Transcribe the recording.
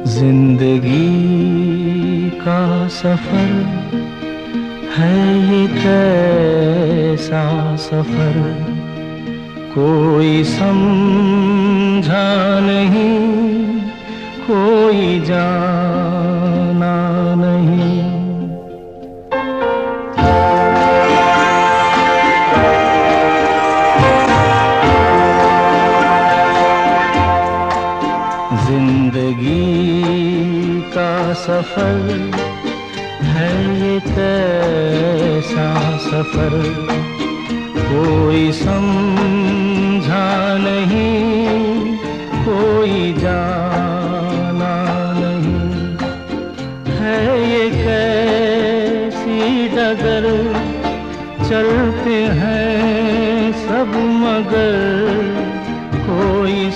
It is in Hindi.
जिंदगी का सफर है ये कैसा सफर, कोई समझा नहीं, कोई जाना नहीं। जिंदगी का सफर है ये कैसा सफर, कोई समझा नहीं, कोई जाना नहीं। है ये कैसी डगर, चलते हैं सब मगर कोई